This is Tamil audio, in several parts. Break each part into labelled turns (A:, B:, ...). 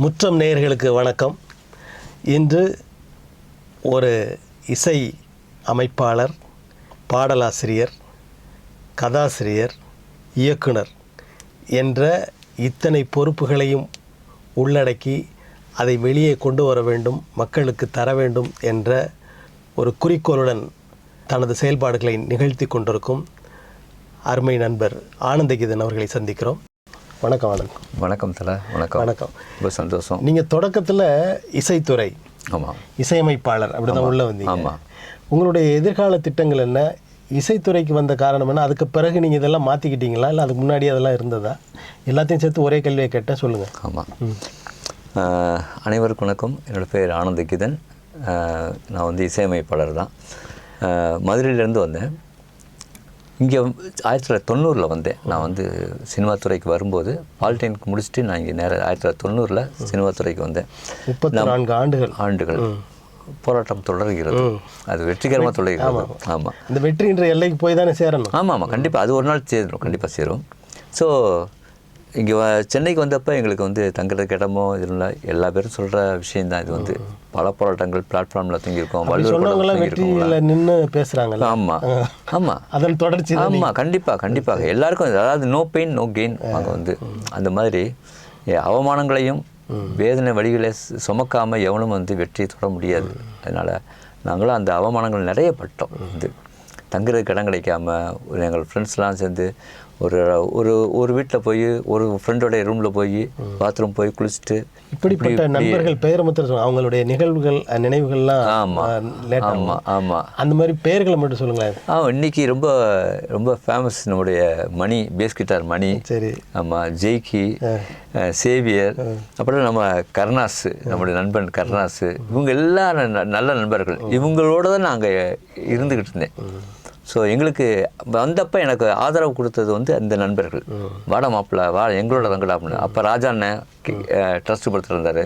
A: முற்றம் நேயர்களுக்கு வணக்கம். இன்று ஒரு இசை அமைப்பாளர், பாடலாசிரியர், கதாசிரியர், இயக்குனர் என்ற இத்தனை பொறுப்புகளையும் உள்ளடக்கி அதை வெளியே கொண்டு வர வேண்டும், மக்களுக்கு தர வேண்டும் என்ற ஒரு குறிக்கோளுடன் தனது செயல்பாடுகளை நிகழ்த்தி கொண்டிருக்கும் அருமை நண்பர் ஆனந்தகீதன் அவர்களை சந்திக்கிறோம். வணக்கம். வணக்கம்.
B: வணக்கம் தல. வணக்கம்.
A: வணக்கம்.
B: ரொம்ப சந்தோஷம்.
A: நீங்கள் தொடக்கத்தில் இசைத்துறை,
B: ஆமாம்,
A: இசையமைப்பாளர் அப்படி தான் உள்ள வந்தீங்க.
B: ஆமாம்.
A: உங்களுடைய எதிர்கால திட்டங்கள் என்ன? இசைத்துறைக்கு வந்த காரணம் என்ன? அதுக்கு பிறகு நீங்கள் இதெல்லாம் மாற்றிக்கிட்டீங்களா, இல்லை அதுக்கு முன்னாடி அதெல்லாம் இருந்ததா? எல்லாத்தையும் சேர்த்து ஒரே கேள்வியை கேட்டேன், சொல்லுங்கள்.
B: ஆமாம். அனைவருக்கும் வணக்கம். என்னோடய பேர் ஆனந்தகீதன். நான் வந்து இசையமைப்பாளர் தான். மதுரையிலேருந்து வந்தேன். இங்கே 1990 வந்தேன். நான் வந்து சினிமா துறைக்கு வரும்போது பாலிடெக்னிக் முடிச்சுட்டு நான் இங்கே நேராக 1990 சினிமா துறைக்கு வந்தேன்.
A: 34 ஆண்டுகள்
B: போராட்டம் தொடர்கிறது. அது வெற்றிகரமாக தொடர்கிறது. ஆமாம்.
A: இந்த வெற்றின்ற எல்லைக்கு போய் தானே சேரணும்.
B: ஆமாம் ஆமாம், கண்டிப்பாக. அது ஒரு நாள் சேரும், கண்டிப்பாக சேரும். ஸோ இங்கே சென்னைக்கு வந்தப்போ எங்களுக்கு வந்து தங்குறதுக்கு இடமோ இதில் எல்லா பேரும் சொல்கிற விஷயந்தான். இது வந்து பல போராட்டங்கள் பிளாட்ஃபார்மில் தங்கியிருக்கோம்,
A: வெற்றியில் நின்று பேசுகிறாங்கல்ல.
B: ஆமாம் ஆமாம்,
A: அதன் தொடர்ச்சி.
B: ஆமாம், கண்டிப்பாக எல்லாருக்கும். அதாவது நோ பெயின் நோ கெயின். அங்கே வந்து அந்த மாதிரி அவமானங்களையும் வேதனை வழிகளை சுமக்காமல் எவனும் வந்து வெற்றியை தொட முடியாது. அதனால் நாங்களும் அந்த அவமானங்கள் நிறைய பட்டோம். வந்து தங்குறதுக்கு இடம் கிடைக்காம எங்கள் ஃப்ரெண்ட்ஸ்லாம் சேர்ந்து ஒரு வீட்டில் போய் ஒரு ஃப்ரெண்டோடைய ரூமில் போய் பாத்ரூம் போய் குளிச்சுட்டு,
A: இப்படிப்பட்ட நண்பர்கள் பெயரை மட்டும் அவங்களுடைய நிகழ்வுகள் நினைவுகள்லாம்.
B: ஆமாம் ஆமாம் ஆமாம்,
A: அந்த மாதிரி பெயர்களை மட்டும் சொல்லுங்களேன்.
B: இன்னைக்கு ரொம்ப ரொம்ப ஃபேமஸ் நம்முடைய மணி, பேஸ் கிட்டார் மணி. சரி. ஆமாம், ஜெய்கி, சேவியர், அப்புறம் நம்ம கருணாஸ், நம்முடைய நண்பன் கருணாஸ். இவங்க எல்லாம் நல்ல நண்பர்கள். இவங்களோட தான் நாங்கள் இருந்துக்கிட்டு இருந்தேன். ஸோ எங்களுக்கு வந்தப்போ எனக்கு ஆதரவு கொடுத்தது வந்து அந்த நண்பர்கள். வாடா மாப்பிள்ள, எங்களோட தங்கடா அப்படின்னு. அப்போ ராஜா அண்ணன் ட்ரஸ்ட் படுத்துட்டு இருந்தார்.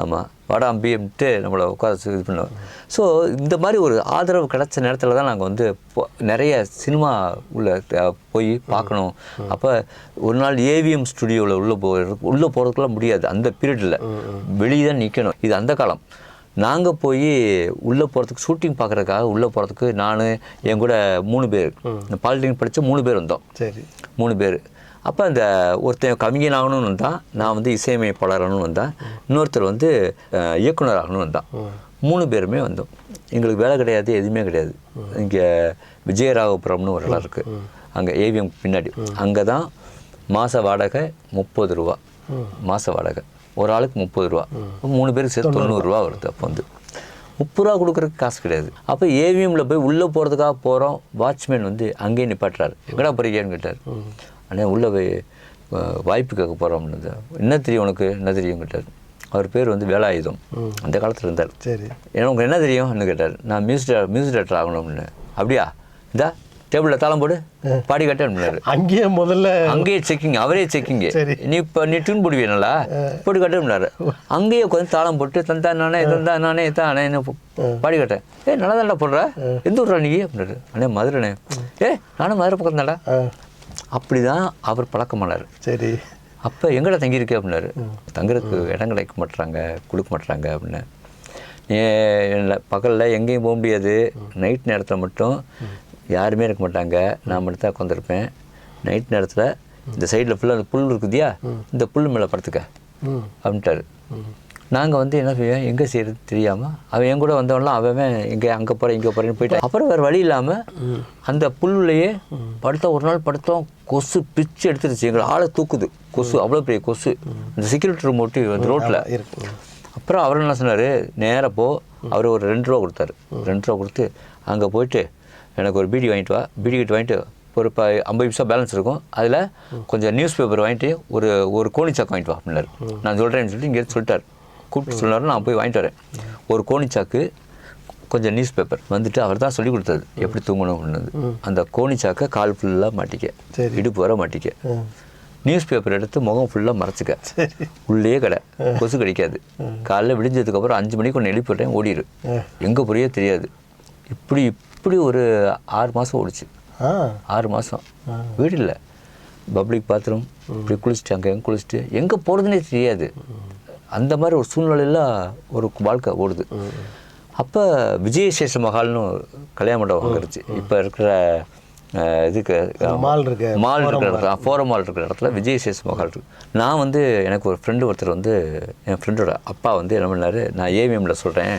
B: ஆமாம், வாடா அம்பிட்டு நம்மளை உட்கார இது பண்ணுவோம். ஸோ இந்த மாதிரி ஒரு ஆதரவு கிடைச்ச நேரத்தில் தான் நாங்கள் வந்து நிறைய சினிமா போய் பார்க்கணும். அப்போ ஒரு நாள் ஏவிஎம் ஸ்டுடியோவில் உள்ளே போகிறதுக்குலாம் முடியாது. அந்த பீரியடில் வெளியே தான் நிற்கணும். இது அந்த காலம். நாங்கள் போய் உள்ளே போகிறதுக்கு, ஷூட்டிங் பார்க்குறதுக்காக உள்ளே போகிறதுக்கு நான் என் கூட 3 பேர், பாலிடெக்னிக் படித்த 3 பேர் வந்தோம். சரி, 3 பேர். அப்போ அந்த ஒருத்தன் கவிஞன் ஆகணும்னு வந்தான், நான் வந்து இசையமைப்பாளர்னு வந்தேன், இன்னொருத்தர் வந்து இயக்குனர் ஆகணும்னு வந்தான். 3 பேருமே வந்தோம். எங்களுக்கு வேலை கிடையாது, எதுவுமே கிடையாது. இங்கே விஜயராகபுரம்னு ஒரு இடம் இருக்குது, அங்கே ஏவிஎம் பின்னாடி. அங்கே தான் மாத வாடகை 30 ரூபா. மாத வாடகை ஒரு ஆளுக்கு 30 ரூபா. 3 பேருக்கு சேர்த்து 90 ரூபா வருது. அப்போ வந்து 30 ரூபா கொடுக்குறதுக்கு காசு கிடையாது. அப்போ ஏவிஎம்மில் போய் உள்ளே போகிறதுக்காக போகிறோம். வாட்ச்மேன் வந்து அங்கேயே நிப்பாட்டுறாரு. எங்கடா போகிறீங்கன்னு கேட்டார். அண்ணே உள்ளே போய் வாய்ப்பு கேட்க போகிறோம்னு. என்ன தெரியும் உனக்கு, என்ன தெரியும் கேட்டார். அவர் பேர் வந்து வேலாயுதம், அந்த காலத்தில் இருந்தார். சரி, உனக்கு என்ன தெரியும்னு கேட்டார். நான் மியூசிக் டைரக்டர் ஆகணும்னு. அப்படியா, இந்தா டேபிளில் தாளம் போடு, பாடி கட்டேன்னாரு. அங்கேயே செக்கிங், அவரே செக்கிங்கு. நீ டியூன் போடுவீங்களா, போட்டு கட்டேன்னாரு. அங்கேயே கொஞ்சம் தாளம் போட்டு தந்தா நானே பாடி கட்டேன். நல்லா தாண்டா போடுற, எந்த ஊர்ரா நீ அப்படின்னாரு. அண்ணே மதுரைண்ணே. நானும் மதுரை பக்கம் தாண்டா. அப்படி தான் அவர் பழக்கமானார். சரி. அப்போ எங்கடா தங்கியிருக்கே அப்படின்னாரு. தங்குறதுக்கு இடம் கிடைக்க மாட்டுறாங்க, கொடுக்க மாட்டுறாங்க அப்படின்னு. பகலில் எங்கேயும் போக முடியாது. நைட் நேரத்தில் மட்டும் யாருமே இருக்க மாட்டாங்க, நான் மட்டும் தான் உட்காந்துருப்பேன். நைட் நேரத்தில் இந்த சைடில் ஃபுல்லாக அந்த புல் இருக்குதியா, இந்த புல் மேலே படுத்துக்க அப்படின்ட்டாரு. நாங்கள் வந்து என்ன செய்வோம், எங்கே செய்கிறது தெரியாமல் அவன் என் கூட வந்தவன்லாம் அவன் எங்கே அங்கே போகிறேன் இங்கே போகிறேன்னு போயிட்டான். அப்புறம் வேறு வழி இல்லாமல் அந்த புல்லையே படுத்தோம். ஒரு நாள் படுத்தோம், கொசு பிச்சு எடுத்துருச்சு. எங்களை ஆளை தூக்குது கொசு, அவ்வளோ பெரிய கொசு. இந்த செக்யூரிட்டி ரூம் ஒட்டி அந்த ரோட்டில். அப்புறம் அவர் என்ன சொன்னார், நேராக போ. அவர் ஒரு 2 ரூபா கொடுத்தாரு. 2 ரூபா கொடுத்து அங்கே போயிட்டு எனக்கு ஒரு பீடி வாங்கிட்டு வா. பீடி கட்டு வாங்கிட்டு ஒரு 50 பைசா பேலன்ஸ் இருக்கும், அதில் கொஞ்சம் நியூஸ் பேப்பர் வாங்கிட்டு ஒரு கோணிச்சாக்கு வாங்கிட்டு வா அப்படின்னாரு. நான் சொல்கிறேன்னு சொல்லிட்டு இங்கே சொல்லிட்டார். கூப்பிட்டு சொன்னார். நான் போய் வாங்கிட்டு வரேன். ஒரு கோணிச்சாக்கு, கொஞ்சம் நியூஸ் பேப்பர். வந்துட்டு அவர் தான் சொல்லி கொடுத்தது எப்படி தூங்கணும் அப்படின்னது. அந்த கோணிச்சாக்கை கால் ஃபுல்லாக மாட்டிக்க, இடுப்பு வர மாட்டிக்க, நியூஸ் பேப்பர் எடுத்து முகம் ஃபுல்லாக மறைச்சிக்க, உள்ளே கடை, கொசு கிடைக்காது. காலைல விடிஞ்சதுக்கப்புறம் 5 மணிக்கு ஒன்று எழுப்பிட்டேன், ஓடிடு, எங்கே போறியோ தெரியாது. இப்படி ஒரு 6 மாதம் ஓடிச்சு. 6 மாதம் வீடு இல்லை, பப்ளிக் பாத்ரூம், இப்படி குளிச்சுட்டு அங்கே எங்கே குளிச்சுட்டு எங்கே போகிறதுனே தெரியாது. அந்த மாதிரி ஒரு சூழ்நிலையில் ஒரு வாழ்க்கை ஓடுது. அப்போ விஜயசேஷ மஹால்னு கல்யாண மண்டபம் வந்துருச்சு. இப்போ இருக்கிற இதுக்கு மால் இருக்கிற இடத்துல, ஃபோரம் மால் இருக்கிற இடத்துல விஜயசேஷ மஹால் இருக்குது. நான் வந்து எனக்கு ஒரு ஃப்ரெண்டு ஒருத்தர் வந்து, என் ஃப்ரெண்டோட அப்பா வந்து என்ன பண்ணார், நான் ஏவிஎம்மில் சொல்கிறேன்,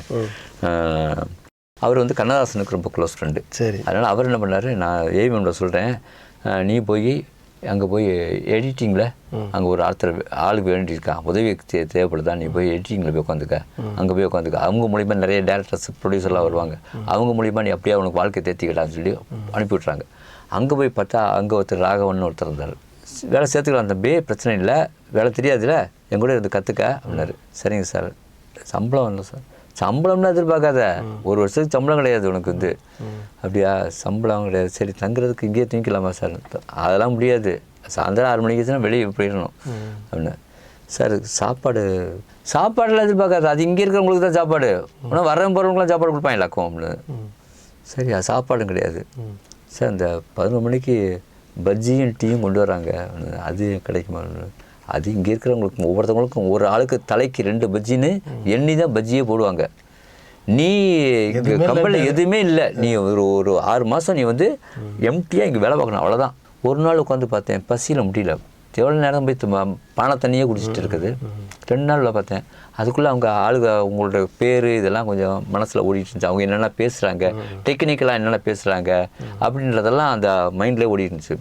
B: அவர் வந்து கண்ணதாசனுக்கு ரொம்ப க்ளோஸ் ஃப்ரெண்டு.
A: சரி.
B: அதனால் அவர் என்ன பண்ணார், நான் ஏவிஎம்மில் சொல்கிறேன், நீ போய் அங்கே போய் எடிட்டிங்கில் அங்கே ஒரு ஆளுக்கு வேண்டியிருக்கான், உதவி தேவைப்படுதா, நீ போய் எடிட்டிங்கில் போய் உட்காந்துக்க, அங்கே போய் உட்காந்துக்க, அவங்க மூலிமா நிறைய டேரக்டர்ஸ் ப்ரொடியூசர்லாம் வருவாங்க, அவங்க மூலிமா நீ அப்படியே அவனுக்கு வாழ்க்கை தேர்த்திக்கலான்னு சொல்லி அனுப்பி விட்றாங்க. அங்கே போய் பார்த்தா அங்கே ஒருத்தர் ராகவன் ஒருத்தர் இருந்தார். வேலை சேர்த்துக்கலாம் தம்பி, பிரச்சனை இல்லை, வேலை தெரியாதுல்ல, என் கூட இருந்து கற்றுக்க அப்படின்னாரு. சரிங்க சார். சம்பளம் இல்லை சார். சம்பளம்னா எதிர்பார்க்காத, ஒரு வருஷத்துக்கு சம்பளம் கிடையாது உனக்கு வந்து. அப்படியா, சம்பளம் கிடையாது, சரி தங்குறதுக்கு இங்கேயே தூங்கிக்கலாமா சார்? அதெல்லாம் முடியாது, சாயந்தரம் 6 மணிக்கு வெளியே போயிடணும் அப்படின்னு. சார் சாப்பாடெல்லாம் எதிர்பார்க்காது, அது இங்கே இருக்கிறவங்களுக்கு தான் சாப்பாடு, ஆனால் வரவங்க போகிறவங்களாம் சாப்பாடு கொடுப்பாங்களாக்கும் அப்படின்னு. சரி, அது சாப்பாடும் கிடையாது சார். இந்த 11 மணிக்கு பஜ்ஜியும் டீயும் கொண்டு வராங்க, அது கிடைக்குமா? அது இங்கே இருக்கிறவங்களுக்கு ஒவ்வொருத்தவங்களுக்கும் ஒரு ஆளுக்கு தலைக்கு 2 பஜ்ஜின்னு எண்ணி தான் பஜ்ஜியே போடுவாங்க. நீ இங்கே கம்பெனியில் எதுவுமே இல்லை, நீ ஒரு 6 மாதம் நீ வந்து எம்டியாக இங்கே வேலை பார்க்கணும், அவ்வளோதான். ஒரு நாள் உட்காந்து பார்த்தேன், பசியில் முடியல, எவ்வளோ நேரம் போய் பானை தண்ணியே குடிச்சிட்டு இருக்குது. 2 நாளில் பார்த்தேன், அதுக்குள்ளே அவங்க ஆளுங்க அவங்களோட பேர் இதெல்லாம் கொஞ்சம் மனசில் ஓடிட்டு இருந்துச்சு. அவங்க என்னென்ன பேசுகிறாங்க, டெக்னிக்கலாக என்னென்ன பேசுகிறாங்க அப்படின்றதெல்லாம் அந்த மைண்ட்லேயே ஓடிட்டு இருந்துச்சு.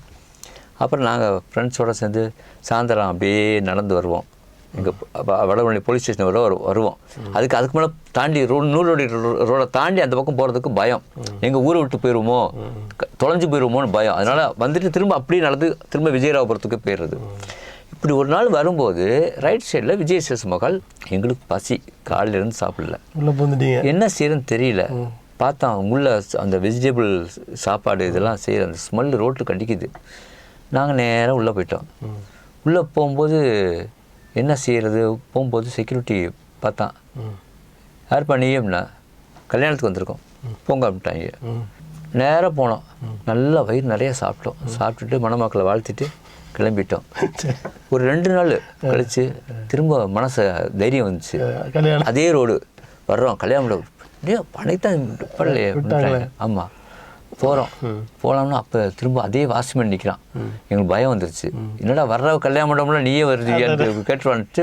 B: அப்புறம் நாங்கள் ஃப்ரெண்ட்ஸோடு சேர்ந்து சாயந்தரம் அப்படியே நடந்து வருவோம். எங்கள் வடவள்ளி போலீஸ் ஸ்டேஷன் வருவோம். அதுக்கு மேலே தாண்டி நூலோடி ரோடை தாண்டி அந்த பக்கம் போகிறதுக்கு பயம். எங்கள் ஊரை விட்டு போயிடுவோமோ, தொலைஞ்சு போயிடுவோமோன்னு பயம். அதனால் வந்துட்டு திரும்ப அப்படியே நடந்து திரும்ப விஜயராகபுரத்துக்கு போயிடுறது. இப்படி ஒரு நாள் வரும்போது ரைட் சைடில் விஜயசேஷ மஹால். எங்களுக்கு பசி, காலையிலேருந்து சாப்பிடல, என்ன செய்யறதுன்னு தெரியல. பார்த்தா உள்ள அந்த வெஜிடபிள் சாப்பாடு இதெல்லாம் செய்கிற அந்த ஸ்மெல் ரோட்டுக்கு அடிக்குது. நாங்கள் நேராக உள்ளே போயிட்டோம். உள்ளே போகும்போது என்ன செய்கிறது, போகும்போது செக்யூரிட்டி பார்த்தான், யாருப்பா நீ அப்படின்னா, கல்யாணத்துக்கு வந்திருக்கோம் போங்க அப்படின்ட்டாங்க. நேராக போனோம், நல்லா வயிறு நிறைய சாப்பிட்டோம். சாப்பிட்டுட்டு மணமக்களை வாழ்த்திட்டு கிளம்பிட்டோம். ஒரு 2 நாள் கழித்து திரும்ப மனசை தைரியம் வந்துச்சு. அதே ரோடு வர்றோம், கல்யாணம் பனைத்தான் பண்ணலையே. ஆமாம், போகலாம்னா அப்போ திரும்ப அதே வாட்ச்மேன் நிற்கிறான். எங்களுக்கு பயம் வந்துருச்சு, என்னடா வர்ற கல்யாண மண்டபம்ல நீயே வருதுன்னு கேட்டு வந்துட்டு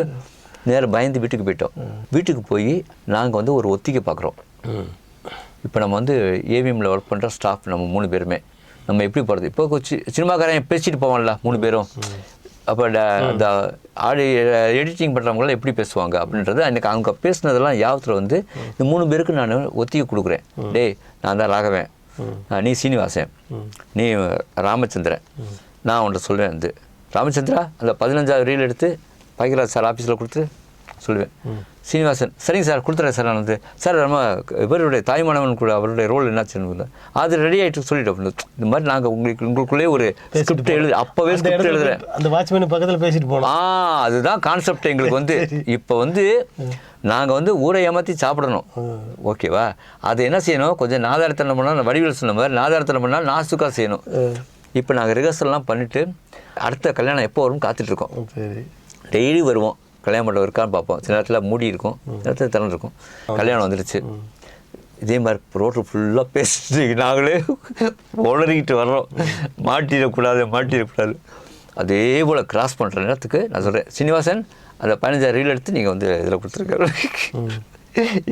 B: நேராக பயந்து வீட்டுக்கு போயிட்டோம். வீட்டுக்கு போய் நாங்கள் வந்து ஒரு ஒத்திகை பார்க்குறோம். இப்போ நம்ம வந்து ஏவிஎம்மில் ஒர்க் பண்ணுற ஸ்டாஃப் நம்ம 3 பேருமே நம்ம எப்படி போகிறது, இப்போ சினிமாக்காரன் பேசிட்டு போவான்ல 3 பேரும், அப்போ இந்த எடிட்டிங் பண்ணுறவங்களாம் எப்படி பேசுவாங்க அப்படின்றது எனக்கு அவங்க பேசுனதெல்லாம் யாவத்தில் வந்து இந்த 3 பேருக்கு நான் ஒத்திகை கொடுக்குறேன். டேய், நான் தான் ராகவன், நீ சீனிவாசன், நீ ராமச்சந்திரன், நான் உன்ட்ட சொல்லுவேன் வந்து ராமச்சந்திரா அந்த 15வது ரீல் எடுத்து பாக்கியராஜ் சார் ஆஃபீஸில் கொடுத்து சொல்லுவேன். சீனிவாசன் சரிங்க சார் கொடுத்துறேன் சார். நான் வந்து சார் நம்ம இவருடைய தாய்மானவன் கூட அவருடைய ரோல் என்னாச்சுன்னு அது ரெடி ஆகிட்டு சொல்லிட்டோம். இந்த மாதிரி நாங்கள் உங்களுக்குள்ளே ஒரு ஸ்கிரிப்ட் எழுது, அப்போவே ஸ்கிரிப்ட் எழுதுறேன்.
A: அந்த வாட்ச்மேன் பக்கத்தில் பேசிட்டு போனோம்.
B: அதுதான் கான்செப்ட் எங்களுக்கு வந்து. இப்போ வந்து நாங்கள் வந்து ஊரை ஏமாற்றி சாப்பிடணும், ஓகேவா? அது என்ன செய்யணும், கொஞ்சம் நாதாரத்தனம் பண்ணால், வடிவில் சொன்ன மாதிரி நாதாரத்தனம் பண்ணால் நாசுக்காக செய்யணும். இப்போ நாங்கள் ரிஹர்சல்லாம் பண்ணிவிட்டு அடுத்த கல்யாணம் எப்போ வரும்னு காத்துட்ருக்கோம். டெய்லி வருவோம், கல்யாண மண்டபம் இருக்கான்னு பார்ப்போம். சில நேரத்தில் மூடி இருக்கும், சில நேரத்தில் திறந்துருக்கும். கல்யாணம் வந்துடுச்சு, இதே மாதிரி ரோட்டு ஃபுல்லாக பேசிட்டு நாங்களே உளறிக்கிட்டு வர்றோம். மாட்டிடக்கூடாது. அதே போல் கிராஸ் பண்ணுற நேரத்துக்கு நான் சொல்கிறேன், சீனிவாசன் அந்த 15 ரீல் எடுத்து நீங்கள் வந்து இதில் கொடுத்துருக்காரு.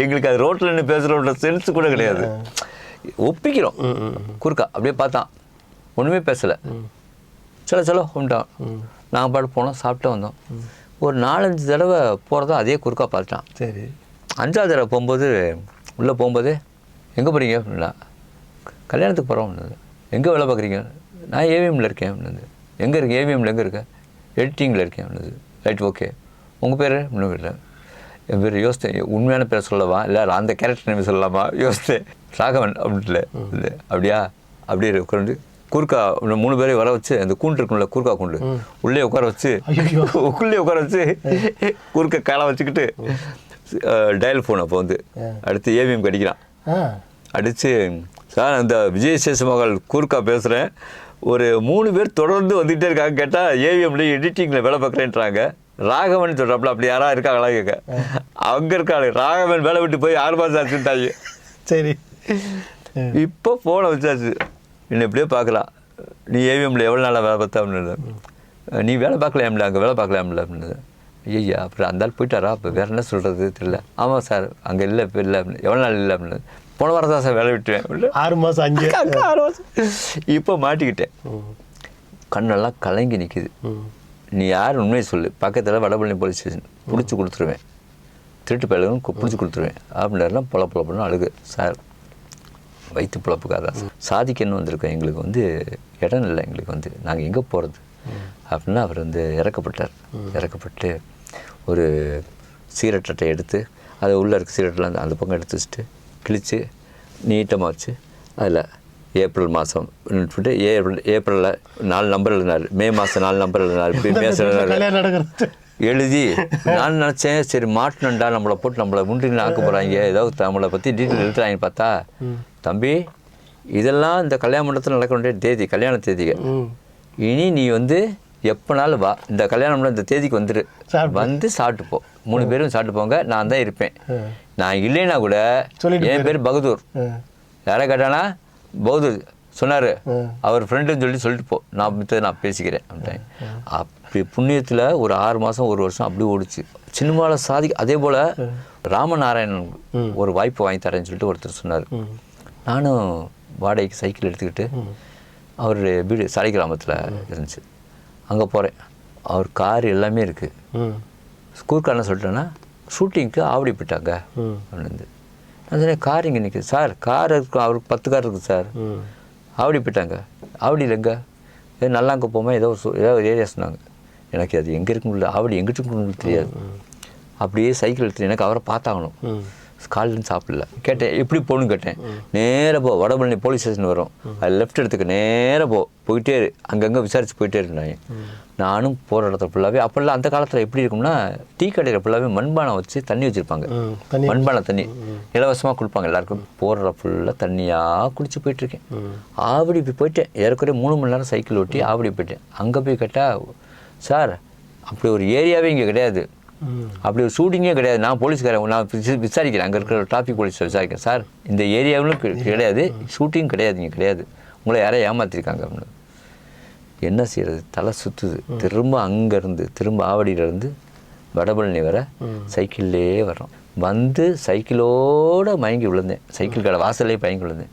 B: எங்களுக்கு அது ரோட்டில் நின்று பேசுகிறோன்ற சென்ஸ் கூட கிடையாது. ஒப்பிக்கிறோம் குறுக்கா அப்படியே பார்த்தான், ஒன்றுமே பேசலை. சொல்ல கும்பிட்டான். நாங்கள் பாட்டு போனோம், சாப்பிட்டு வந்தோம். ஒரு 4-5 தடவை போகிறதோ அதே குறுக்கா பார்த்துட்டான்.
A: சரி.
B: 5வது தடவை போகும்போது உள்ளே போகும்போது எங்கே போகிறீங்க அப்படின்னா, கல்யாணத்துக்கு போகிறோம் அப்படின்னது. எங்கே வேலை பார்க்குறீங்க? நான் ஏவிஎம்மில் இருக்கேன் அப்படின்னது. எங்கே இருக்கேன்? ஏவிஎம்மில் எங்கே இருக்கேன்? எடிட்டிங்கில் இருக்கேன் அப்படின்னது. Right, okay. உங்கள் பேர்? இன்னும் இல்லை. என் பேர் யோசித்தேன், உண்மையான பேர் சொல்லவா இல்லை அந்த கேரக்டர் நேம் சொல்லலாமா யோசித்தேன். ராகவன் அப்படின்ட்டு இல்லை. அப்படியா? அப்படியே உட்காந்து குறுக்கா 3 பேரையும் வர வச்சு அந்த கூண்டு இருக்கும்ல, குறுக்கா கூண்டு, உள்ளே உட்கார வச்சு குறுக்க காலை வச்சுக்கிட்டு டயல் ஃபோன் அப்போ வந்து அடுத்து ஏவிஎம் அடிக்கிறான். அடித்து சார் அந்த விஜயசேஷ மஹால் குறுக்கா பேசுகிறேன், ஒரு 3 பேர் தொடர்ந்து வந்துகிட்டே இருக்காங்க. கேட்டால் ஏவிஎம்ல எடிட்டிங்கில் வேலை பார்க்குறேன்றாங்க. ராகவன் சொல்கிறாப்புல, அப்படி யாராவது இருக்காங்களா கேட்க. அங்கே இருக்காளு ராகவன் வேலை விட்டு போய் 6 மாதம் ஆச்சுட்டாங்க.
A: சரி.
B: இப்போ ஃபோனை வச்சாச்சு, என்னை எப்படியோ பார்க்கலாம், நீ ஏவிஎம்ல எவ்வளோ நாளாக வேலை பார்த்தா அப்படின்னு. நீ வேலை பார்க்கலாம்ல, அங்கே வேலை பார்க்கலாம்ல அப்படின்னு. ஐயா அப்புறம் அந்த ஆள் போயிட்டாரா, அப்போ வேறு என்ன சொல்கிறது தெரியல. ஆமாம் சார் அங்கே இல்லை, இப்போ இல்லை அப்படின்னு. எவ்வளோ நாள் இல்லை அப்படின்னு. போன வாரம் தான் சார் வேலை விட்டுவேன்.
A: 6 மாதம்
B: 6 மாதம். இப்போ மாட்டிக்கிட்டேன். கண்ணெல்லாம் கலங்கி நிற்கிது. நீ யார் உண்மையை சொல்லு, பக்கத்தில் வடபழனி போலீஸ் ஸ்டேஷன், பிடிச்சி கொடுத்துருவேன், திருட்டு பயலுக்கும் பிடிச்சி கொடுத்துருவேன் அப்படின்னா பொல பொழப்புன்னு அழுகு. சார் வயிற்று பிழப்புக்காக சாதிக்கன்னு வந்திருக்கோம், எங்களுக்கு வந்து இடம் இல்லை, எங்களுக்கு வந்து நாங்கள் எங்கே போகிறது அப்படின்னா அவர் வந்து இறக்கப்பட்டு ஒரு சிகரெட் அட்டை எடுத்து அதை உள்ளே இருக்க சிகரெட்லாம் அந்த பக்கம் எடுத்து வச்சுட்டு கிழித்து நீட்டமாக வச்சு அதில் ஏப்ரல் மாதம் சொல்லிட்டு ஏப்ரலில் 4 நம்பர் எழுதினார், மே மாதம் 4 நம்பர் எழுதினார், மே எழுதி நான் நினச்சேன் சரி மாட்டினண்டா நம்மளை போட்டு நம்மளை முன்றின்னு ஆக்க போகிறாங்க, ஏதாவது நம்மளை பற்றி டீட்டெயில் எழுதுறாங்கன்னு பார்த்தா, தம்பி இதெல்லாம் இந்த கல்யாண மண்டபத்தில் நடக்க வேண்டிய தேதி, கல்யாண தேதிங்க, இனி நீ வந்து எப்போனாலும் வா, இந்த கல்யாணம் இந்த தேதிக்கு வந்துடு, வந்து சாப்பிட்டு போ, 3 பேரும் சாப்பிட்டு போங்க, நான் தான் இருப்பேன், நான் இல்லைன்னா கூட என் பேர் பகதூர், யாரை கேட்டானா பகதூர் சொன்னார், அவர் ஃப்ரெண்டுன்னு சொல்லிட்டு போ, நான் மித்ததை நான் பேசிக்கிறேன் அப்படின். அப்படி புண்ணியத்தில் ஒரு 6 மாதம் 1 வருஷம் அப்படி ஓடிச்சு. சினிமாவில் அதே போல் ராமநாராயணன் ஒரு வாய்ப்பு வாங்கி தரேன்னு சொல்லிட்டு ஒருத்தர் சொன்னார். நானும் வாடகைக்கு சைக்கிள் எடுத்துக்கிட்டு அவருடைய வீடு சாலை கிராமத்தில் இருந்துச்சு, அங்கே போகிறேன். அவர் கார் எல்லாமே இருக்குது. ஸ்கூல்காரன சொல்லிட்டேன்னா ஷூட்டிங்க்கு ஆவடி போயிட்டாங்க அப்படின்னு. நான் சொன்னேன் கார் இங்கே நிற்குது சார், கார் இருக்கும், அவருக்கு 10 கார் இருக்குது சார், ஆவடி போயிட்டாங்க. ஆவடியில் எங்கே ஏதோ நல்லா அங்கே போமா ஏதோ ஒரு ஏரியா சொன்னாங்க. எனக்கு அது எங்கே இருக்குன்னு ஆவடி எங்கிட்ட இருக்குன்னு தெரியாது. அப்படியே சைக்கிள் எடுத்துட்டு எனக்கு அவரை பார்த்தாகணும், காலிலேருந்து சாப்பிடல. கேட்டேன் எப்படி போகணுன்னு கேட்டேன். நேராக போ, வடபழனி போலீஸ் ஸ்டேஷன் வரும், அது லெஃப்ட் எடுத்துக்க, நேராக போயிட்டே இரு, அங்கங்கே விசாரித்து போயிட்டே இருந்தாங்க. நானும் போகிற இடத்துல ஃபுல்லாகவே அப்போல்லாம் அந்த காலத்தில் எப்படி இருக்கும்னா டீ கடையில் ஃபுல்லாகவே மண்பானை வச்சு தண்ணி வச்சுருப்பாங்க, மண்பானை தண்ணி இலவசமாக கொடுப்பாங்க எல்லாருக்கும். போகிற ஃபுல்லாக தண்ணியாக குடிச்சு போயிட்டுருக்கேன். ஆவடி போயிட்டேன், ஏறக்குறைய 3 மணி நேரம் சைக்கிள் ஓட்டி ஆவடி போயிட்டேன். அங்கே போய் கேட்டால் சார் அப்படி ஒரு ஏரியாவே இங்கே கிடையாது, அப்படி ஒரு ஷூட்டிங்கே கிடையாது, நான் போலீஸ்காரன், நான் விசாரிக்கிறேன், அங்கே இருக்கிற டிராஃபிக் போலீஸை விசாரிக்கிறேன், சார் இந்த ஏரியாவிலும் கிடையாது, ஷூட்டிங் கிடையாது, இங்கே கிடையாது, உங்களை யாரையும் ஏமாற்றிருக்காங்க அப்படின்னு. என்ன செய்கிறது, தலை சுற்றுது. திரும்ப அங்கேருந்து திரும்ப ஆவடியிலேருந்து வடபழனி வர சைக்கிள்லே வரோம். வந்து சைக்கிளோடு மயங்கி விழுந்தேன், சைக்கிள் கடை வாசல்லே மயங்கி விழுந்தேன்.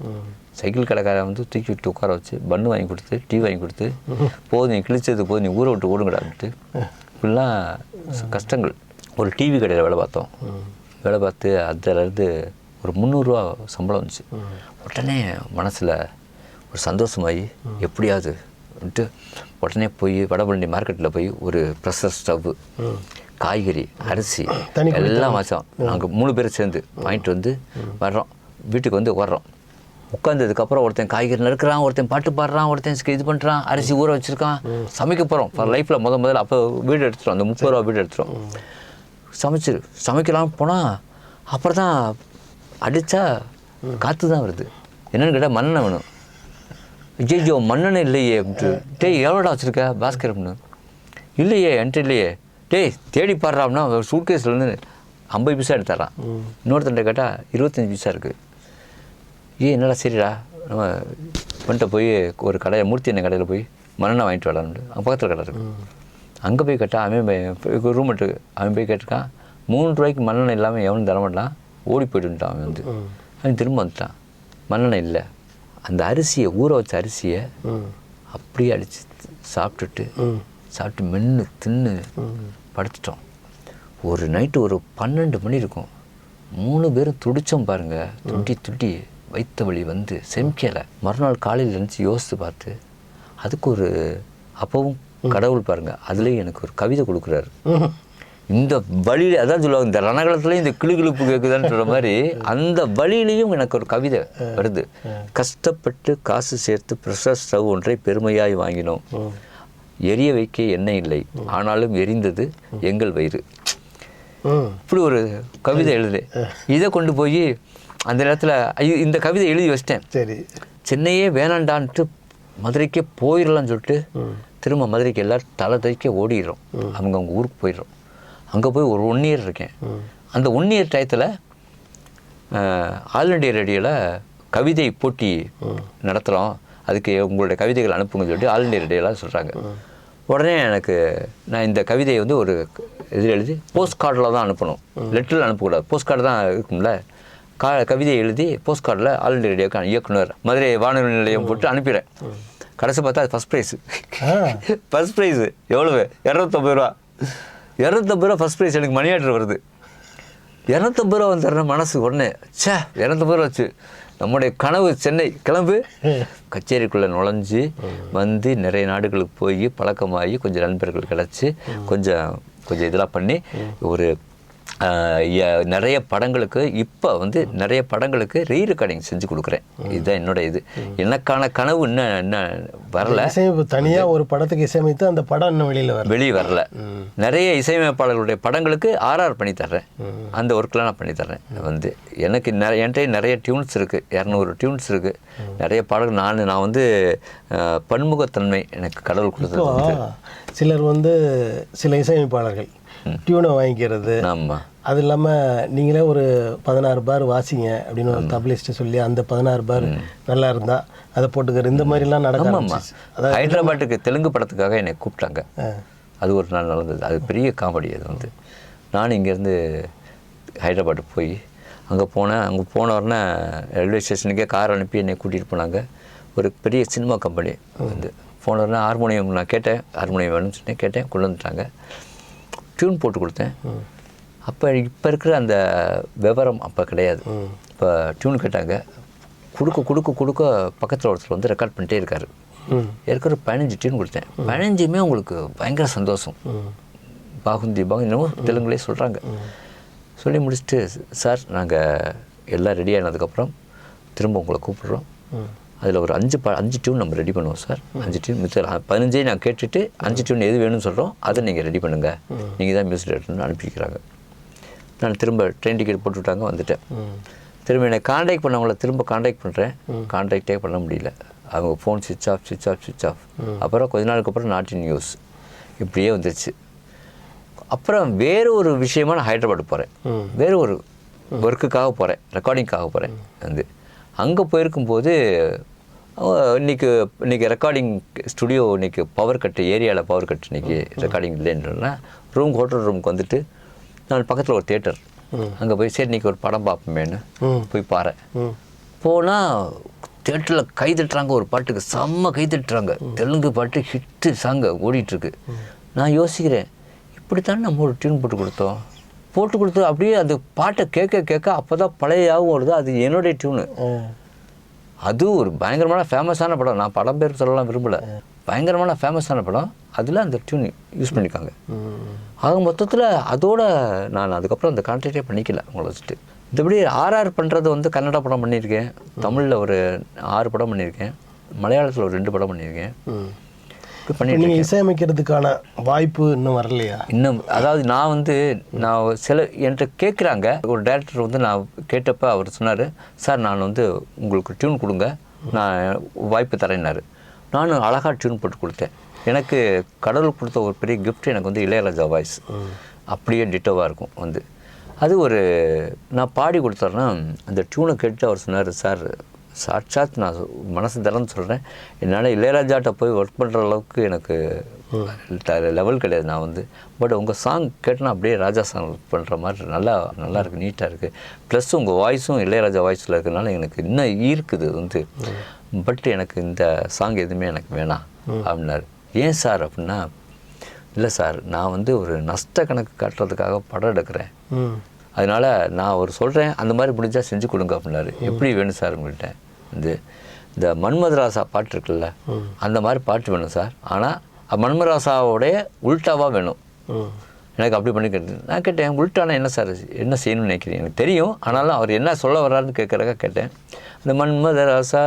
B: சைக்கிள் கடைக்காரன் வந்து தூக்கி விட்டு உட்கார வச்சு பன்னு வாங்கி கொடுத்து டீ வாங்கி கொடுத்து, போதும் நீ கிழிச்சது போதும், நீ ஊரை விட்டு ஓடுங்கடான்ட்டு. இப்படிலாம் கஷ்டங்கள். ஒரு டிவி கடையில் வேலை பார்த்தோம். வேலை பார்த்து அதிலேருந்து ஒரு 300 ரூபா சம்பளம் வந்துச்சு. உடனே மனசில் ஒரு சந்தோஷமாகி எப்படியாவது உடனே போய் வடபழனி மார்க்கெட்டில் போய் ஒரு ப்ரெஷர் ஸ்டவ்வு, காய்கறி, அரிசி எல்லாம் வச்சோம். நாங்கள் 3 பேரும் சேர்ந்து வாங்கிட்டு வந்து வர்றோம். வீட்டுக்கு வந்து வர்றோம். உட்காந்ததுக்கப்புறம் ஒருத்தன் காய்கறி நறுக்கிறான், ஒருத்தன் பாட்டு பாடுறான், ஒருத்தன் இது பண்ணுறான், அரிசி ஊற வச்சுருக்கான். சமைக்க போகிறோம். லைஃப்பில் முதல்ல அப்போ வீடு எடுத்துட்டோம், அந்த 30 ரூபா வீடு எடுத்துட்டோம். சமைக்கலாம் போனால் அப்புறம் தான் அடித்தா காற்று தான் வருது. என்னென்னு கேட்டால் மண்ணெண்ணெய் வேணும். ஐயோ மண்ணெண்ணெய் இல்லையே அப்படின்ட்டு. டேய் எவ்வளோடா வச்சுருக்க பாஸ்கர் அப்படின்னு. இல்லையே என்கிட்ட இல்லையே. டேய் தேடி பாடுறான்னா ஒரு சூட்கேஸ்லேருந்து 50 பைசா எடுத்துறான். இன்னொருத்தன்ட்ட கேட்டால் 25 பைசா இருக்குது. என்னடா சரிடா நம்ம பண்ணிட்டு போய் ஒரு கடையை மூர்த்தி எண்ணெய் கடையில் போய் மண்ணெண்ணெய் வாங்கிட்டு வரலான்னு பக்கத்தில் கடை இருக்குது. அங்கே போய் கேட்டால் அவன் ரூமெட்டு அவன் போய் கேட்டிருக்கான். 3 ரூபாய்க்கு மண்ணெண்ணெய் இல்லாமல் எவனும் தரமாட்டான், ஓடி போய்ட்டுட்டான். அவன் வந்து அவன் திரும்ப வந்துட்டான், மண்ணெண்ணெய் இல்லை. அந்த அரிசியை ஊற வச்ச அரிசியை அப்படியே அடித்து சாப்பிட்டு மென்று தின்னு படுத்துட்டோம். ஒரு நைட்டு ஒரு 12 மணி இருக்கும். 3 பேரும் துடித்தோம் பாருங்கள். துட்டி வைத்த வலி வந்து செமிக்கலை. மறுநாள் காலையில் நினச்சி யோசித்து பார்த்து அதுக்கு ஒரு அப்பவும் கடவுள் பாருங்கள் அதுலேயும் எனக்கு ஒரு கவிதை கொடுக்குறாரு. இந்த வழியில் அதான் சொல்லுவாங்க, இந்த ரணகலத்துலேயும் இந்த கிளுகிழுப்பு கேட்குதுன்னு சொல்கிற மாதிரி அந்த வழியிலையும் எனக்கு ஒரு கவிதை வருது. கஷ்டப்பட்டு காசு சேர்த்து ப்ரெஷர் ஸ்டவ் ஒன்றை பெருமையாய் வாங்கினோம், எரிய வைக்க எண்ணெய் இல்லை, ஆனாலும் எரிந்தது எங்கள் வயிறு. இப்படி ஒரு கவிதை எழுது. இதை கொண்டு போய் அந்த நேரத்தில் இந்த கவிதை எழுதி வச்சிட்டேன். சரி, சென்னையே வேணாண்டான்ட்டு மதுரைக்கே போயிடலான்னு சொல்லிட்டு திரும்ப மதுரைக்கு எல்லோரும் தலை தைக்க ஓடிடுறோம். அவங்க ஊருக்கு போயிடுறோம். அங்கே போய் ஒரு 1 இயர் இருக்கேன். அந்த 1 இயர் டயத்தில் ஆல் இண்டியா ரேடியோவில் கவிதை போட்டி நடத்துகிறோம், அதுக்கு உங்களுடைய கவிதைகள் அனுப்புங்கன்னு சொல்லிட்டு ஆல் இண்டியா ரேடியோவில் சொல்கிறாங்க. உடனே நான் இந்த கவிதையை வந்து ஒரு இதில் எழுதி போஸ்ட் கார்டில் தான் அனுப்பணும், லெட்டரில் அனுப்பக்கூடாது, போஸ்ட் கார்டு தான் இருக்கும்ல. கவிதையை எழுதி போஸ்ட் கார்டில் ஆல் இண்டியா ரேடியோக்கான இயக்குனர் மதுரை வானொலி நிலையம் போட்டு அனுப்பிடுறேன். கடைசி பார்த்தா அது ஃபஸ்ட் ப்ரைஸு. ஃபஸ்ட் ப்ரைஸு எவ்வளவு? 250 ரூபா. 250 ரூபா ஃபஸ்ட் ப்ரைஸ். எனக்கு மணி ஆர்டர் வருது. 250 ரூபா வந்துடுறேன். மனசு உடனே 250 ரூபா வச்சு நம்முடைய கனவு சென்னை கிளம்பு. கச்சேரிக்குள்ளே நுழைஞ்சி வந்து நிறைய நாடுகளுக்கு போய் பழக்கமாகி கொஞ்சம் நண்பர்கள் கிடச்சி கொஞ்சம் இதெல்லாம் பண்ணி ஒரு நிறைய படங்களுக்கு இப்போ வந்து நிறைய படங்களுக்கு ரீரெக்கார்டிங் செஞ்சு கொடுக்குறேன். இதுதான் என்னோட இது. எனக்கான கனவு இன்னும் வரல.
A: தனியாக ஒரு படத்துக்கு இசையமைத்து அந்த படம் இன்னும் வெளியே வரல.
B: நிறைய இசையமைப்பாளர்களுடைய படங்களுக்கு ஆர்ஆர் பண்ணி தர்றேன். அந்த ஒர்க்கெலாம் நான் பண்ணி தர்றேன். வந்து எனக்கு என்கிட்ட நிறைய டியூன்ஸ் இருக்குது, 200 டியூன்ஸ் இருக்குது. நிறைய பாடல்கள் நான் வந்து பன்முகத்தன்மை எனக்கு கடவுள் கொடுத்தது.
A: சிலர் வந்து சில இசையமைப்பாளர்கள் டியூனை வாங்கிக்கிறது, அது இல்லாமல் நீங்களே ஒரு 16 பார் வாசிங்க அப்படின்னு ஒரு தபலிஸ்ட்டு சொல்லி அந்த 16 பார் நல்லா இருந்தால் அதை போட்டுக்கிற இந்த மாதிரிலாம் நடக்கும்.
B: அதாவது ஹைதராபாத்துக்கு தெலுங்கு படத்துக்காக என்னை கூப்பிட்டாங்க. அது ஒரு நாள் நடந்தது. அது பெரிய காமெடி. அது வந்து நான் இங்கேருந்து ஹைதராபாத்துக்கு போய் அங்கே போனவொடனே ரயில்வே ஸ்டேஷனுக்கே கார் அனுப்பி என்னை கூட்டிகிட்டு போனாங்க. ஒரு பெரிய சினிமா கம்பெனி வந்து போனவொடனே ஹார்மோனியம் நான் கேட்டேன், ஹார்மோனியம் வேணும்னு சொன்னேன், கேட்டேன், கொண்டு வந்துட்டாங்க. டியூன் போட்டு கொடுத்தேன். அப்போ இப்போ இருக்கிற அந்த விவரம் அப்போ கிடையாது. இப்போ டியூன் கேட்டாங்க, கொடுக்க பக்கத்தில் ஒருத்தர் வந்து ரெக்கார்ட் பண்ணிட்டே இருக்கார். ஏற்கனவே 15 டியூன் கொடுத்தேன். 15மே உங்களுக்கு பயங்கர சந்தோஷம். பாகுந்தி என்னமோ தெலுங்குலேயே சொல்கிறாங்க. சொல்லி முடிச்சுட்டு, சார் நாங்கள் எல்லாம் ரெடி ஆனதுக்கப்புறம் திரும்ப உங்களை கூப்பிட்றோம், அதில் ஒரு 5 டியூன் நம்ம ரெடி பண்ணுவோம் சார். 5 டியூன் மிச்சம் 15 நான் கேட்டுட்டு 5 டியூன் எது வேணும்னு சொல்கிறோம், அதை நீங்கள் ரெடி பண்ணுங்கள், நீங்கள் தான் மியூசிக் டைரக்டர்னு அனுப்பிக்கிறாங்க. நான் திரும்ப ட்ரெயின் டிக்கெட் போட்டு விட்டாங்க, வந்துட்டேன். திரும்ப என்னை கான்டாக்ட் பண்ணவங்கள திரும்ப கான்டாக்ட் பண்ணுறேன், கான்டாக்டே பண்ண முடியல. அவங்க ஃபோன் சுவிட்ச் ஆஃப். அப்புறம் கொஞ்ச நாளுக்கு அப்புறம் நாட் இன் நியூஸ் இப்படியே வந்துருச்சு. அப்புறம் வேறு ஒரு விஷயமா நான் ஹைதராபாத் போகிறேன். வேறு ஒரு ஒர்க்குக்காக போகிறேன், ரெக்கார்டிங்காக போகிறேன். வந்து அங்கே போயிருக்கும்போது இன்றைக்கி ரெக்கார்டிங் ஸ்டுடியோ இன்றைக்கி பவர் கட்டு, ஏரியாவில் பவர் கட்டு இன்றைக்கி ரெக்கார்டிங் இல்லைன்றனா ஹோட்டல் ரூமுக்கு வந்துட்டு நான் பக்கத்தில் ஒரு தியேட்டர், அங்கே போய் சரி இன்றைக்கி ஒரு படம் பார்ப்போமேன்னு போய் பாறேன். போனால் தியேட்டரில் கை தட்டுறாங்க, ஒரு பாட்டுக்கு செம்ம கை தட்டுறாங்க. தெலுங்கு பாட்டு ஹிட்டு சாங்க ஓடிட்டுருக்கு. நான் யோசிக்கிறேன், இப்படித்தானே நம்ம ஒரு டியூன் போட்டு கொடுத்து அப்படியே அந்த பாட்டை கேட்க அப்போ தான் பழைய யாவும் ஓடுது. அது என்னுடைய டியூனு. அது ஒரு பயங்கரமான ஃபேமஸான படம். நான் படம் பேர் சொல்லலாம் விரும்பலை. பயங்கரமான ஃபேமஸான படம். அதில் அந்த டியூன் யூஸ் பண்ணியிருக்காங்க. ஆக மொத்தத்தில் அதோட நான் அதுக்கப்புறம் அந்த கான்டாக்டே பண்ணிக்கல உங்களை வச்சுட்டு. மற்றபடி ஆர்ஆர் பண்ணுறது வந்து கன்னடா படம் பண்ணியிருக்கேன், தமிழில் ஒரு 6 படம் பண்ணியிருக்கேன், மலையாளத்தில் ஒரு 2 படம் பண்ணியிருக்கேன்.
A: நீங்கள் இசையமைக்கிறதுக்கான வாய்ப்பு இன்னும் வரலையா?
B: இன்னும் அதாவது நான் சில என்கிட்ட கேட்குறாங்க. ஒரு டைரக்டர் வந்து நான் கேட்டப்போ அவர் சொன்னார், சார் நான் வந்து உங்களுக்கு டியூன் கொடுங்க, நான் வாய்ப்பு தரேன்னாரு. நானும் அழகாக டியூன் போட்டு கொடுத்தேன். எனக்கு கடவுள் கொடுத்த ஒரு பெரிய கிஃப்ட் எனக்கு வந்து இளையராஜா வாய்ஸ் அப்படியே டிட்டோவாக இருக்கும். வந்து அது ஒரு நான் பாடி கொடுத்தேன்னா அந்த டியூனை கேட்டு அவர் சொன்னார், சார் சாட்சாத் நான் மனசு தரேன்னு சொல்கிறேன், என்னால் இளையராஜாட்ட போய் ஒர்க் பண்ணுற அளவுக்கு எனக்கு லெவல் கிடையாது. நான் வந்து பட் உங்கள் சாங் கேட்டால் அப்படியே ராஜா சாங் பண்ணுற மாதிரி நல்லா இருக்குது, நீட்டாக இருக்குது. ப்ளஸ் உங்கள் வாய்ஸும் இளையராஜா வாய்ஸில் இருக்கிறதுனால எனக்கு இன்னும் ஈர்க்குது வந்து. பட் எனக்கு இந்த சாங் எதுவுமே எனக்கு வேணாம் அப்படின்னாரு. ஏன் சார் அப்படின்னா, இல்லை சார் நான் வந்து ஒரு நஷ்ட கணக்கு காட்டுறதுக்காக படம் எடுக்கிறேன், அதனால் நான் ஒரு சொல்கிறேன், அந்த மாதிரி முடிஞ்சால் செஞ்சு கொடுங்க அப்படின்னாரு. எப்படி வேணும் சார் உங்கள்கிட்ட? இந்த மன்மதராசா பாட்டு இருக்குல்ல, அந்த மாதிரி பாட்டு வேணும் சார், ஆனால் மன்மதராசாவோடைய உல்ட்டாவாக வேணும். எனக்கு அப்படி பண்ணி கேட்டேன். நான் கேட்டேன், உல்ட்டானா என்ன சார், என்ன செய்யணும்னு நினைக்கிறேன்? எனக்கு தெரியும், ஆனாலும் அவர் என்ன சொல்ல வர்றாருன்னு கேட்குறக்க கேட்டேன். இந்த மன்மதராசா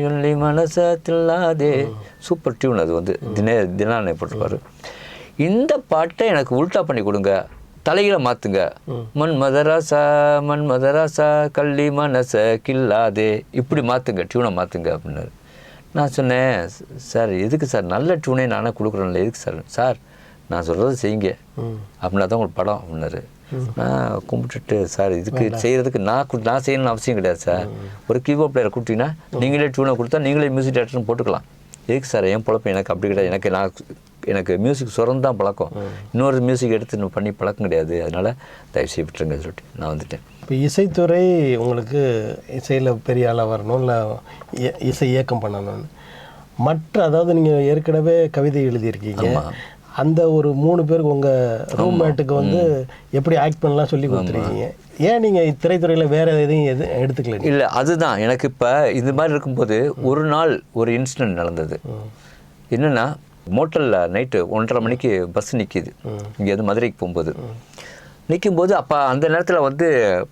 B: யுள்ளி மனசத்தில்லாதே சூப்பர் டியூன். அது வந்து தினானை போட்டிருப்பாரு. இந்த பாட்டை எனக்கு உல்ட்டா பண்ணி கொடுங்க, தலைகளை மாற்றுங்க, மன்மதராசா கள்ளி மனச கில்லாதே, இப்படி மாற்றுங்க, டியூனை மாற்றுங்க அப்படின்னாரு. நான் சொன்னேன், சார் எதுக்கு சார், நல்ல டியூனே நானே கொடுக்குறேன்ல, எதுக்கு சார்? சார் நான் சொல்கிறத செய்யுங்க அப்படின்னா தான் உங்களுக்கு படம் அப்படின்னாரு. நான் கும்பிட்டுட்டு, சார் இதுக்கு செய்கிறதுக்கு நான் செய்யணும்னு அவசியம் கிடையாது சார், ஒரு கீபோர்ட் பிளேயரை கொடுத்தீங்கன்னா நீங்களே டியூனை கொடுத்தா நீங்களே மியூசிக் டேரக்டர்னு போட்டுக்கலாம். எதுக்கு சார் என் பொழப்பு? எனக்கு அப்படி கிடையாது, எனக்கு மியூசிக் சுரந்தான் பழக்கம், இன்னொரு மியூசிக் எடுத்து பண்ணி பழக்கம் கிடையாது, அதனால் தயவுசெய்து விட்டுருங்க சொல்லிட்டு நான் வந்துட்டேன்.
A: இப்போ இசைத்துறை உங்களுக்கு இசையில் பெரிய ஆளாக வரணும், இல்லை இசை இயக்கம் பண்ணணும்னு மற்ற, அதாவது நீங்கள் ஏற்கனவே கவிதை எழுதியிருக்கீங்க, அந்த ஒரு 3 பேருக்கு உங்கள் ரூம்மேட்டுக்கு வந்து எப்படி ஆக்ட் பண்ணலாம் சொல்லி கொடுத்துருக்கீங்க. ஏன் நீங்கள் திரைத்துறையில் வேறு எதையும் எடுத்துக்கல?
B: இல்லை, அதுதான் எனக்கு இப்போ இது மாதிரி இருக்கும்போது ஒரு நாள் ஒரு இன்சிடென்ட் நடந்தது. என்னென்னா, மோட்டலில் நைட்டு 1:30 மணிக்கு பஸ் நிற்கிது இங்கேருந்து மதுரைக்கு போகும்போது. நிற்கும்போது அப்போ அந்த நேரத்தில் வந்து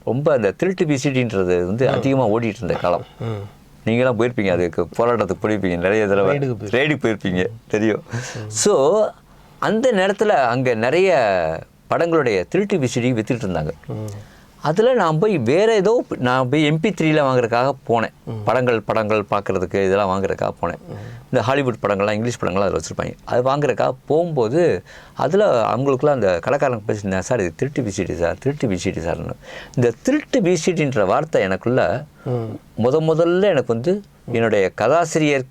B: ரொம்ப அந்த திருட்டு விசிடின்றது வந்து அதிகமாக ஓடிட்டு இருந்த காலம். நீங்களாம் போயிருப்பீங்க, அதுக்கு போராட்டத்துக்கு போயிருப்பீங்க, நிறைய தடவை ரைடுக்கு போயிருப்பீங்க, தெரியும். ஸோ அந்த நேரத்தில் அங்கே நிறைய படங்களுடைய திருட்டு விசிடி விற்றுட்டு இருந்தாங்க. அதில் நான் போய் வேறு ஏதோ நான் போய் MP3 வாங்குறதுக்காக போனேன். படங்கள் பார்க்குறதுக்கு இதெல்லாம் வாங்குறதுக்காக போனேன். இந்த ஹாலிவுட் படங்கள்லாம், இங்கிலீஷ் படங்கள்லாம் அதில் வச்சுருப்பாங்க. அது வாங்குறதுக்காக போகும்போது அதில் அவங்களுக்குலாம் அந்த கடைக்காரங்க பேசியிருந்தேன், சார் இது திருட்டு விசிடி சார், திருட்டு விசிடி சார்னு. இந்த திருட்டு விசிடின்ற வார்த்தை எனக்குள்ள முதல்ல எனக்கு வந்து என்னுடைய கதாசிரியர்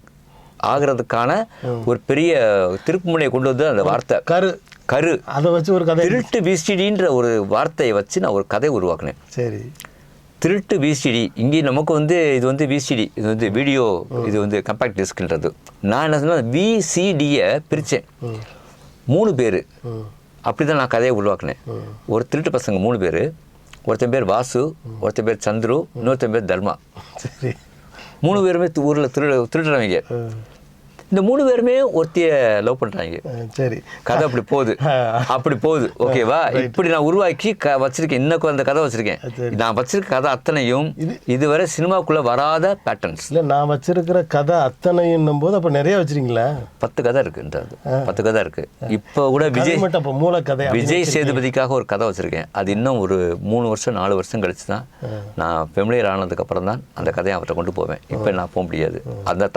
B: ஆகிறதுக்கான ஒரு பெரிய திருப்புமுனையை கொண்டு வந்து அந்த வார்த்தை கரு
A: அதை வச்சு ஒரு கதை,
B: திருட்டு விசிடின்ற ஒரு வார்த்தையை வச்சு நான் ஒரு கதை உருவாக்கினேன்.
A: சரி,
B: திருட்டு விசிடி. இங்கே நமக்கு வந்து இது வந்து விசிடி, இது வந்து வீடியோ, இது வந்து கம்பேக்ட் டிஸ்க்ன்றது. நான் என்ன சொன்னால் VCDயை பிரித்தேன். 3 பேர் அப்படி தான் நான் கதையை உருவாக்கினேன். ஒரு திருட்டு பசங்க 3 பேர். ஒருத்தன் பேர் வாசு, ஒருத்தன் பேர் சந்துரு, இன்னொருத்தன் பேர் தர்மா.
A: சரி,
B: 3 பேருமே ஊரில் திருடுறவங்க. இந்த 3 பேருமே ஒருத்திய லவ் பண்ணுறாங்க.
A: சரி,
B: கதை அப்படி போகுது ஓகேவா? இப்படி நான் உருவாக்கி வச்சிருக்கேன். இன்னும் அந்த கதை வச்சிருக்கேன். நான் வச்சிருக்க கதை அத்தனையும் இதுவரை சினிமாக்குள்ள வராத பேட்டர்ன்ஸ்.
A: இல்லை, நான் வச்சிருக்கிற கதை அத்தனையும் போது அப்போ நிறைய வச்சிருக்கீங்களா?
B: 10 கதை இருக்குன்றது. 10 கதை இருக்கு. இப்போ கூட விஜய் சேதுபதிக்காக ஒரு கதை வச்சிருக்கேன். அது இன்னும் ஒரு 3 வருஷம் 4 வருஷம் கழிச்சு தான் நான் ஃபெமிலியர் ஆனதுக்கு அப்புறம் தான் அந்த கதையை அவர்கிட்ட கொண்டு போவேன். இப்போ நான் போக முடியாது.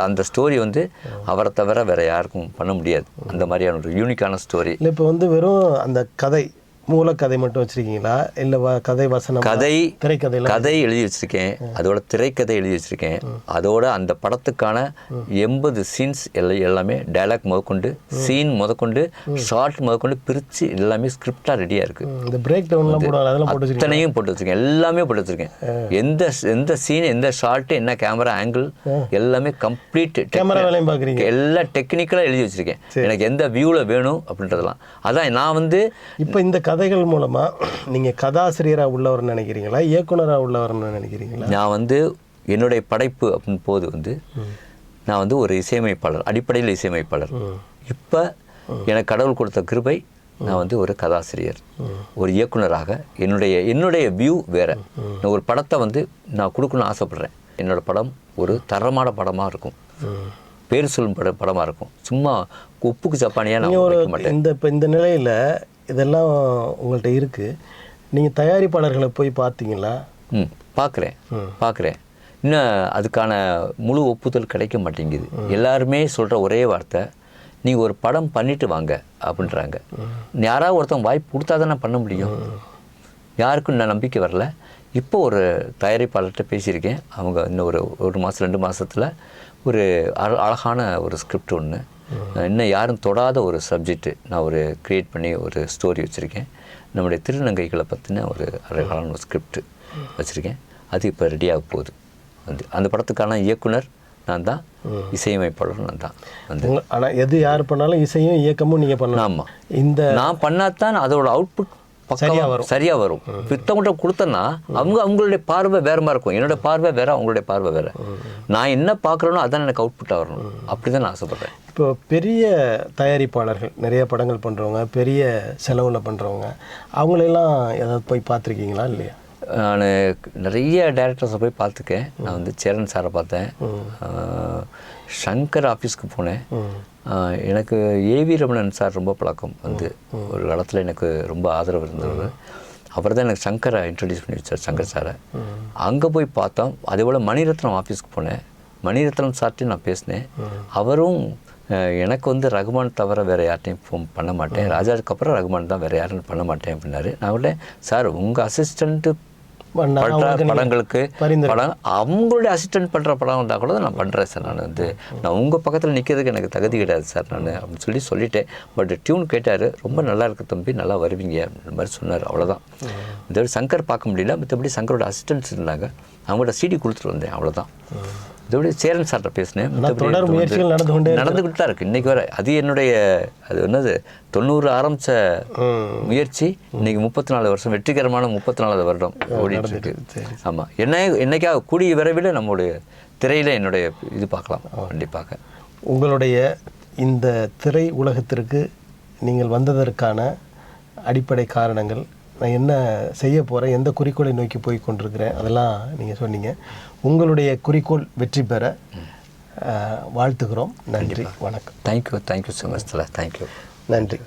B: அந்த ஸ்டோரி வந்து அவரை தவிர வேற யாருக்கும் பண்ண முடியாது. அந்த மாதிரியான ஒரு யூனிக்கான ஸ்டோரி.
A: இல்லை, இப்போ வந்து வெறும் அந்த கதை மூலக்கதை மட்டும் வச்சிருக்கீங்களா, இல்லை கதை வசனம்,
B: கதை எழுதி வச்சிருக்கேன், அதோட திரைக்கதை எழுதி வச்சிருக்கேன், அதோட அந்த படத்துக்கான 80 சீன்ஸ் எல்லாமே டைலாக் முதற்கொண்டு, சீன் முதற்கொண்டு, ஷார்ட் முதற்கொண்டு பிரித்து எல்லாமே ஸ்கிரிப்டாக ரெடியாக இருக்குது.
A: இந்த பிரேக் டவுன்லாம் போடுவாங்க, அதெல்லாம்
B: அத்தனையும் போட்டு வச்சிருக்கேன். எல்லாமே போட்டு வச்சிருக்கேன். எந்த சீன், எந்த ஷார்ட்டு, என்ன கேமரா ஆங்கிள், எல்லாமே கம்ப்ளீட்
A: கேமரா வேலையும் பார்க்குறீங்க.
B: எல்லாம் டெக்னிக்கலாக எழுதி வச்சிருக்கேன். எனக்கு எந்த வியூவில் வேணும் அப்படின்றதெல்லாம். அதான் நான் வந்து
A: இப்போ இந்த கதைகள் மூலமாக நீங்கள் கதாசிரியராக உள்ளவர்னு நினைக்கிறீங்களா, இயக்குனராக உள்ளவர்னு நினைக்கிறீங்களா?
B: நான் வந்து என்னுடைய படைப்பு அப்படின் போது வந்து நான் வந்து ஒரு இசையமைப்பாளர், அடிப்படையில் இசையமைப்பாளர். இப்போ எனக்கு கடவுள் கொடுத்த கிருபை, நான் வந்து ஒரு கதாசிரியர், ஒரு இயக்குனராக என்னுடைய வியூ வேறு. நான் ஒரு படத்தை வந்து நான் கொடுக்கணும்னு ஆசைப்பட்றேன். என்னோடய படம் ஒரு தரமான படமாக இருக்கும், பேர் சொல்லும் படமாக இருக்கும். சும்மா உப்புக்கு சப்பானியாக நான் வைக்க மாட்டேன்.
A: இப்போ இந்த நிலையில் இதெல்லாம் உங்கள்கிட்ட இருக்குது, நீங்கள் தயாரிப்பாளர்களை போய் பார்த்தீங்களா?
B: பார்க்குறேன். இன்னும் அதுக்கான முழு ஒப்புதல் கிடைக்க மாட்டேங்குது. எல்லாருமே சொல்கிற ஒரே வார்த்தை, நீங்கள் ஒரு படம் பண்ணிட்டு வாங்க அப்படின்றாங்க. யாராவது ஒருத்தவங்க வாய்ப்பு கொடுத்தா தானே பண்ண முடியும். யாருக்கும் நான் நம்பிக்கை வரல. இப்போ ஒரு தயாரிப்பாளர்கிட்ட பேசியிருக்கேன். அவங்க இன்னும் ஒரு மாதம் 2 மாதத்தில் ஒரு அழகான ஒரு ஸ்கிரிப்ட் ஒன்று, இன்னும் யாரும் தொடாத ஒரு சப்ஜெக்ட்டு நான் க்ரியேட் பண்ணி ஒரு ஸ்டோரி வச்சுருக்கேன். நம்முடைய திருநங்கைகளை பற்றின ஒரு அழகான ஒரு ஸ்கிரிப்ட் வச்சுருக்கேன். அது இப்போ ரெடியாக போகுது. அந்த படத்துக்கான இயக்குனர் நான் தான், இசையமைப்பாளர் நான் தான்.
A: ஆனால் எது யார் பண்ணாலும் இசையும் இயக்கமும் நீங்கள் பண்ணலாம்.
B: ஆமாம், நான் பண்ணாதான் அதோட அவுட்புட் சரியாக வரும். பித்தவங்கிட்ட கொடுத்தேன்னா அவங்களுடைய பார்வை வேற மாதிரி இருக்கும், என்னோட பார்வை வேற, அவங்களுடைய பார்வை வேற. நான் என்ன பார்க்குறேனோ அதான் எனக்கு அவுட்புட்டாக வரணும். அப்படி தான் நான் ஆசைப்பட்றேன்.
A: இப்போ பெரிய தயாரிப்பாளர்கள், நிறைய படங்கள் பண்ணுறவங்க, பெரிய செலவில் பண்ணுறவங்க, அவங்களெல்லாம் ஏதாவது போய் பார்த்துருக்கீங்களா இல்லையா?
B: நான் நிறைய டைரக்டர்ஸை போய் பார்த்துருக்கேன். நான் வந்து சேரன் சாரை பார்த்தேன், சங்கர் ஆஃபீஸ்க்கு போனேன். எனக்கு ஏவி ரமணன் சார் ரொம்ப பழக்கம். வந்து ஒரு காலத்தில் எனக்கு ரொம்ப ஆதரவு இருந்தவர். அவர் தான் எனக்கு சங்கரை இன்ட்ரடியூஸ் பண்ணி வச்சார், சங்கர் சாரை. அங்கே போய் பார்த்தோம். அதே போல் மணிரத்னம் ஆஃபீஸ்க்கு போனேன். மணிரத்னம் சார்ட்டையும் நான் பேசினேன். அவரும் எனக்கு வந்து ரகுமான் தவிர வேறு யார்ட்டையும் ஃபோன் பண்ண மாட்டேன், ராஜாவுக்கு அப்புறம் ரகுமான் தான் வேறு யாரும் பண்ண மாட்டேன் அப்படின்னாரு. நான் கூட சார் உங்கள் அசிஸ்டண்ட்டு பண்ணுற படங்களுக்கு படம் அவங்களுடைய அசிஸ்டன்ட் பண்ணுற படம் இருந்தால் கூட நான் பண்ணுறேன் சார். நான் உங்கள் பக்கத்தில் நிற்கிறதுக்கு எனக்கு தகுதி கிடையாது சார் நான் அப்படின்னு சொல்லிட்டேன். பட் டியூன் கேட்டார், ரொம்ப நல்லா இருக்குது தம்பி, நல்லா வருவீங்க அந்த மாதிரி சொன்னார். அவ்வளோதான். இதோட சங்கர் பார்க்க முடியல, மற்றபடி சங்கரோட அசிஸ்டன்ட்ஸ் இருந்தாங்க, அவங்களோட சிடி கொடுத்துட்டு வந்தேன். அவ்வளோதான். இதோட சேரன் சார்ட்ட பேசினேன். நடந்துக்கிட்டு தான் இருக்குது இன்றைக்கி வர. அது என்னுடைய அது என்னது 90 ஆரம்பித்த முயற்சி இன்னைக்கு 34 வருஷம், வெற்றிகரமான 34வது வருடம் ஓடிட்டு இருக்கு. ஆமாம், என்னைக்காக கூடிய விரைவில் நம்மளுடைய திரையில் என்னுடைய இது பார்க்கலாம் கண்டிப்பாக.
A: உங்களுடைய இந்த திரை உலகத்திற்கு நீங்கள் வந்ததற்கான அடிப்படை காரணங்கள், நான் என்ன செய்ய போகிறேன், எந்த குறிக்கோளை நோக்கி போய் கொண்டிருக்கிறேன், அதெல்லாம் நீங்கள் சொன்னீங்க. உங்களுடைய குறிக்கோள் வெற்றி பெற வாழ்த்துக்கிறோம். நன்றி, வணக்கம்.
B: Thank you so much. தேங்க்யூ.
A: நன்றி.